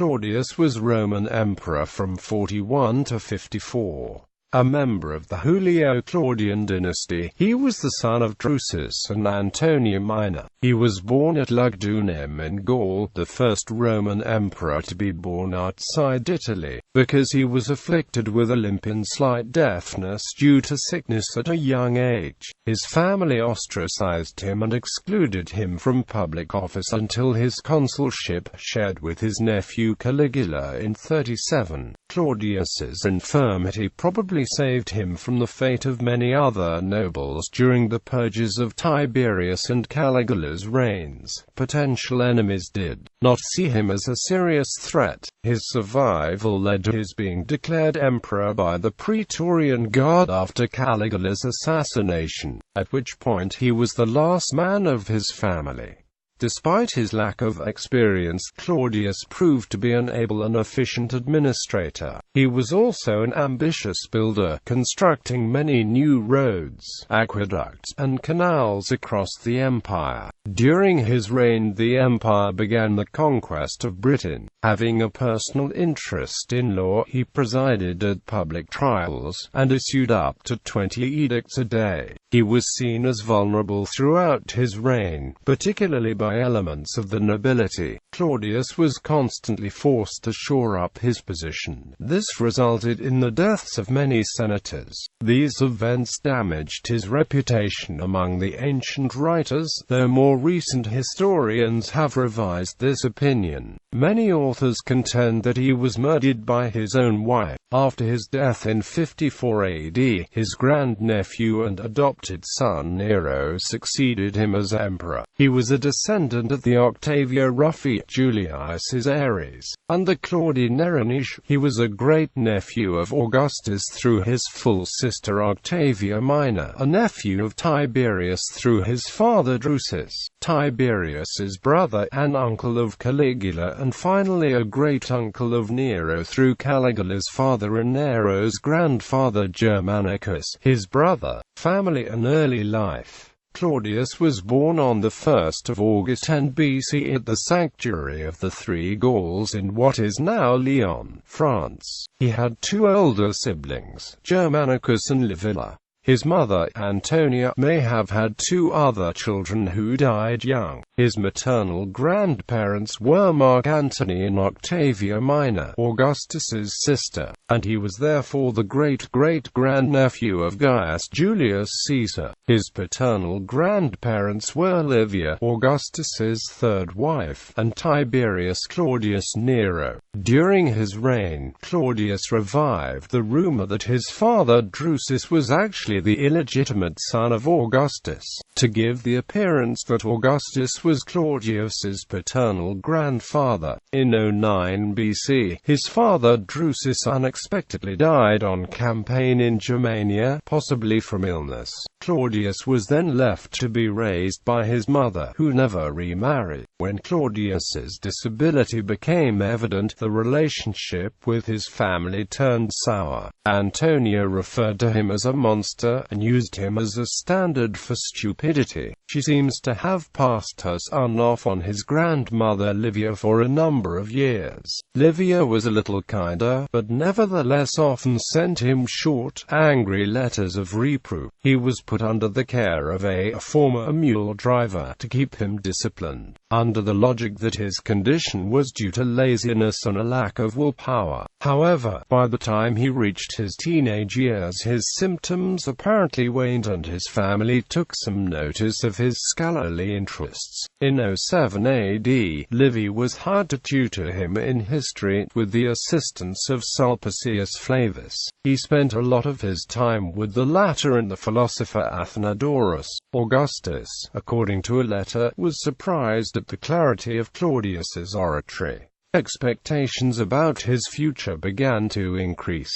Claudius was Roman emperor from 41 to 54. A member of the Julio-Claudian dynasty, he was the son of Drusus and Antonia Minor. He was born at Lugdunum in Gaul, the first Roman emperor to be born outside Italy, because he was afflicted with a limp and slight deafness due to sickness at a young age. His family ostracized him and excluded him from public office until his consulship, shared with his nephew Caligula in 37. Claudius's infirmity probably saved him from the fate of many other nobles during the purges of Tiberius and Caligula's reigns. Potential enemies did not see him as a serious threat. His survival led to his being declared emperor by the Praetorian Guard after Caligula's assassination, at which point he was the last man of his family. Despite his lack of experience, Claudius proved to be an able and efficient administrator. He was also an ambitious builder, constructing many new roads, aqueducts, and canals across the empire. During his reign, the empire began the conquest of Britain. Having a personal interest in law, he presided at public trials, and issued up to 20 edicts a day. He was seen as vulnerable throughout his reign, particularly by elements of the nobility. Claudius was constantly forced to shore up his position. This resulted in the deaths of many senators. These events damaged his reputation among the ancient writers, though more recent historians have revised this opinion. Many authors contend that he was murdered by his own wife. After his death in 54 AD, his grandnephew and adopted son Nero succeeded him as emperor. He was a descendant of the Octavia Ruffi, Julius Caesaris, and the Claudii Neronici. He was a great-nephew of Augustus through his full sister Octavia Minor, a nephew of Tiberius through his father Drusus, Tiberius's brother and uncle of Caligula, and finally a great-uncle of Nero through Caligula's father and Nero's grandfather Germanicus, his brother. Family and early life. Claudius was born on the 1st of August 10 BC at the sanctuary of the Three Gauls in what is now Lyon, France. He had two older siblings, Germanicus and Livilla. His mother, Antonia, may have had two other children who died young. His maternal grandparents were Mark Antony and Octavia Minor, Augustus's sister, and he was therefore the great-great-grandnephew of Gaius Julius Caesar. His paternal grandparents were Livia, Augustus's third wife, and Tiberius Claudius Nero. During his reign, Claudius revived the rumor that his father Drusus was actually the illegitimate son of Augustus, to give the appearance that Augustus was Claudius's paternal grandfather. In 09 BC, his father Drusus unexpectedly died on campaign in Germania, possibly from illness. Claudius was then left to be raised by his mother, who never remarried. When Claudius's disability became evident, the relationship with his family turned sour. Antonia referred to him as a monster, and used him as a standard for stupidity. She seems to have passed her son off on his grandmother Livia for a number of years. Livia was a little kinder, but nevertheless often sent him short, angry letters of reproof. He was put under the care of a former mule driver to keep him disciplined, under the logic that his condition was due to laziness and a lack of willpower. However, by the time he reached his teenage years, his symptoms apparently waned and his family took some notice of his scholarly interests. In 07 AD, Livy was hired to tutor him in history, with the assistance of Sulpicius Flavus. He spent a lot of his time with the latter, and the philosopher Athenodorus. Augustus, according to a letter, was surprised at the clarity of Claudius's oratory. Expectations about his future began to increase.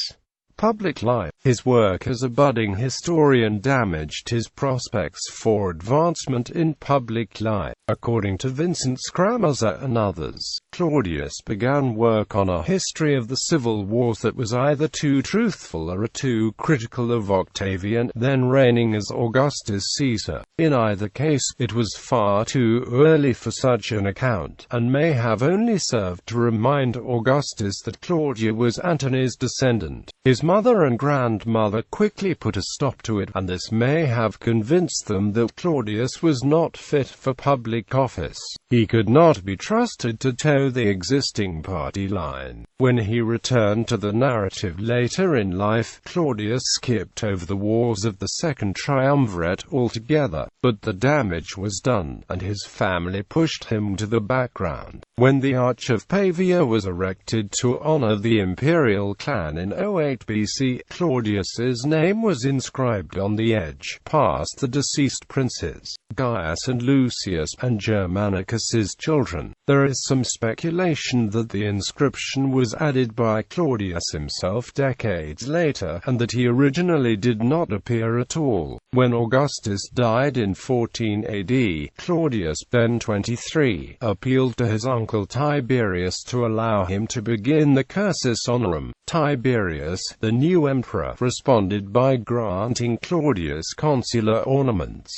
public life. His work as a budding historian damaged his prospects for advancement in public life. According to Vincent Scramazza and others, Claudius began work on a history of the civil wars that was either too truthful or too critical of Octavian, then reigning as Augustus Caesar. In either case, it was far too early for such an account, and may have only served to remind Augustus that Claudia was Antony's descendant. His mother and grandmother quickly put a stop to it, and this may have convinced them that Claudius was not fit for public office. He could not be trusted to toe the existing party line. When he returned to the narrative later in life, Claudius skipped over the wars of the Second Triumvirate altogether, but the damage was done, and his family pushed him to the background. When the Arch of Pavia was erected to honor the imperial clan in 08 BC, Claudius's name was inscribed on the edge, past the deceased princes, Gaius and Lucius, and Germanicus's children. There is some speculation that the inscription was added by Claudius himself decades later, and that he originally did not appear at all. When Augustus died in 14 AD, Claudius, then 23, appealed to his uncle Tiberius to allow him to begin the cursus honorum. Tiberius, the new emperor, responded by granting Claudius consular ornaments.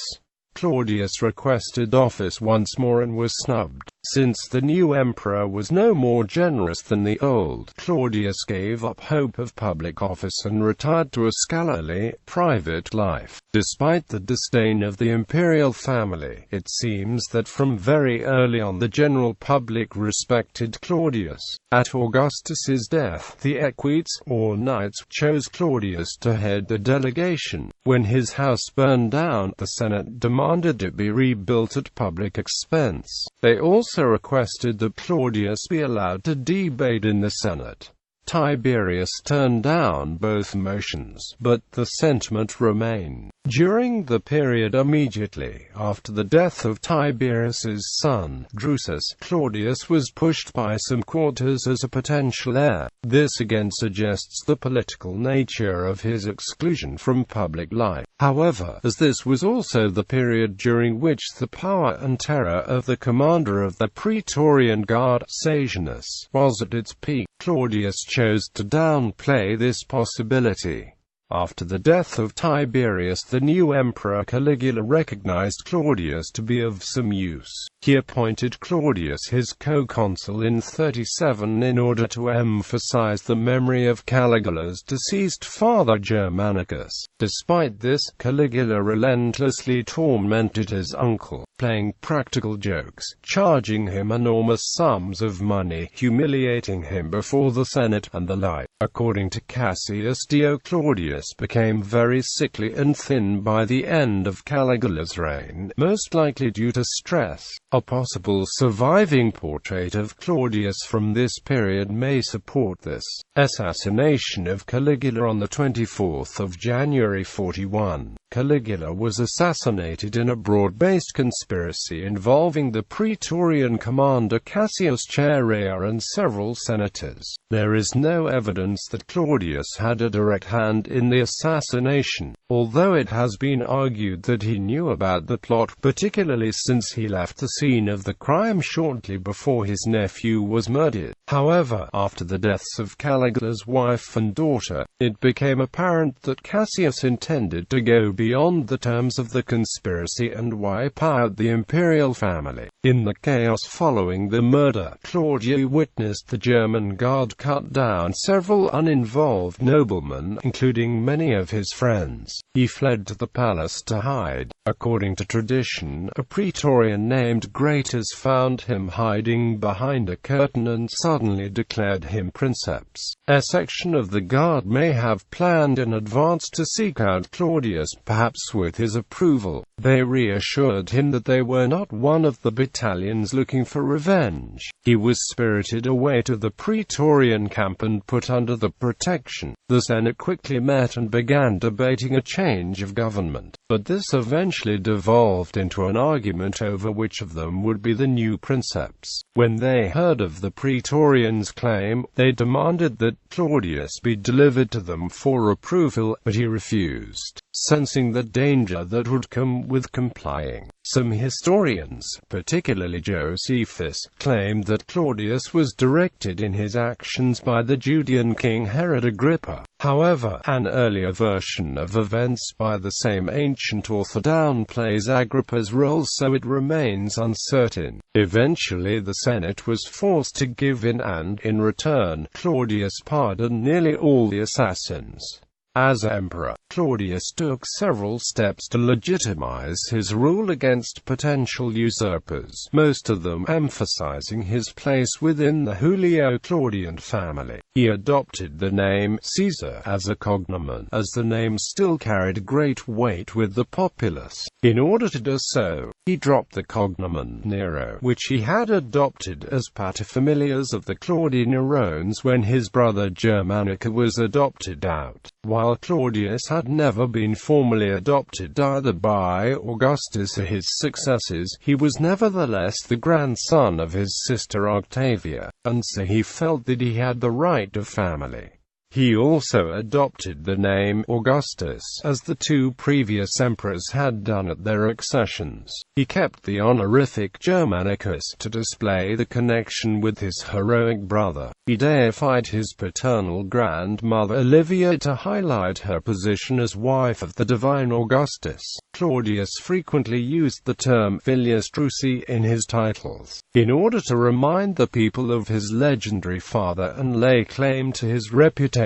Claudius requested office once more and was snubbed. Since the new emperor was no more generous than the old, Claudius gave up hope of public office and retired to a scholarly, private life. Despite the disdain of the imperial family, it seems that from very early on the general public respected Claudius. At Augustus's death, the equites, or knights, chose Claudius to head the delegation. When his house burned down, the Senate demanded it be rebuilt at public expense. They also requested that Claudius be allowed to debate in the Senate. Tiberius turned down both motions, but the sentiment remained. During the period immediately after the death of Tiberius's son, Drusus, Claudius was pushed by some quarters as a potential heir. This again suggests the political nature of his exclusion from public life. However, as this was also the period during which the power and terror of the commander of the Praetorian Guard, Sasianus, was at its peak, Claudius chose to downplay this possibility. After the death of Tiberius, the new emperor Caligula recognized Claudius to be of some use. He appointed Claudius his co-consul in 37 in order to emphasize the memory of Caligula's deceased father Germanicus. Despite this, Caligula relentlessly tormented his uncle, playing practical jokes, charging him enormous sums of money, humiliating him before the Senate, and the like. According to Cassius Dio, Claudius became very sickly and thin by the end of Caligula's reign, most likely due to stress. A possible surviving portrait of Claudius from this period may support this. Assassination of Caligula on the 24th of January 41. Caligula was assassinated in a broad-based conspiracy involving the Praetorian commander Cassius Chaerea and several senators. There is no evidence that Claudius had a direct hand in the assassination, although it has been argued that he knew about the plot, particularly since he left the scene of the crime shortly before his nephew was murdered. However, after the deaths of Caligula's wife and daughter, it became apparent that Cassius intended to go beyond the terms of the conspiracy and wipe out the imperial family. In the chaos following the murder, Claudia witnessed the German guard cut down several uninvolved noblemen, including many of his friends. He fled to the palace to hide. According to tradition, a Praetorian named Gratus found him hiding behind a curtain and suddenly declared him princeps. A section of the guard may have planned in advance to seek out Claudius, perhaps with his approval. They reassured him that they were not one of the Italians looking for revenge. He was spirited away to the Praetorian camp and put under the protection. The Senate quickly met and began debating a change of government, but this eventually devolved into an argument over which of them would be the new princeps. When they heard of the Praetorians' claim, they demanded that Claudius be delivered to them for approval, but he refused, sensing the danger that would come with complying. Some historians, particularly Josephus, claimed that Claudius was directed in his actions by the Judean king Herod Agrippa. However, an earlier version of events by the same ancient author downplays Agrippa's role, so it remains uncertain. Eventually the Senate was forced to give in, and, in return, Claudius pardoned nearly all the assassins. As emperor, Claudius took several steps to legitimize his rule against potential usurpers, most of them emphasizing his place within the Julio-Claudian family. He adopted the name Caesar as a cognomen, as the name still carried great weight with the populace. In order to do so, he dropped the cognomen Nero, which he had adopted as paterfamilias of the Claudii-Nerones when his brother Germanica was adopted out. While Claudius had never been formally adopted either by Augustus or his successors, he was nevertheless the grandson of his sister Octavia, and so he felt that he had the right of family. He also adopted the name Augustus, as the two previous emperors had done at their accessions. He kept the honorific Germanicus to display the connection with his heroic brother. He deified his paternal grandmother Olivia to highlight her position as wife of the divine Augustus. Claudius frequently used the term filius Drusi in his titles, in order to remind the people of his legendary father and lay claim to his reputation.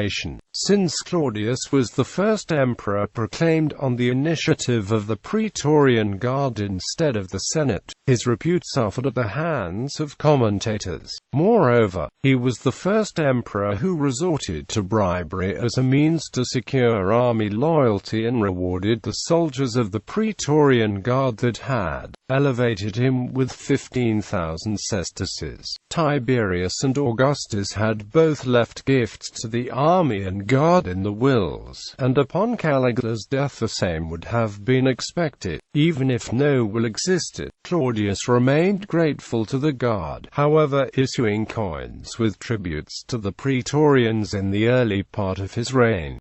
Since Claudius was the first emperor proclaimed on the initiative of the Praetorian Guard instead of the Senate, his repute suffered at the hands of commentators. Moreover, he was the first emperor who resorted to bribery as a means to secure army loyalty and rewarded the soldiers of the Praetorian Guard that had elevated him with 15,000 sesterces. Tiberius and Augustus had both left gifts to the army and guard in the wills, and upon Caligula's death the same would have been expected. Even if no will existed, Claudius remained grateful to the guard, however, issuing coins with tributes to the Praetorians in the early part of his reign.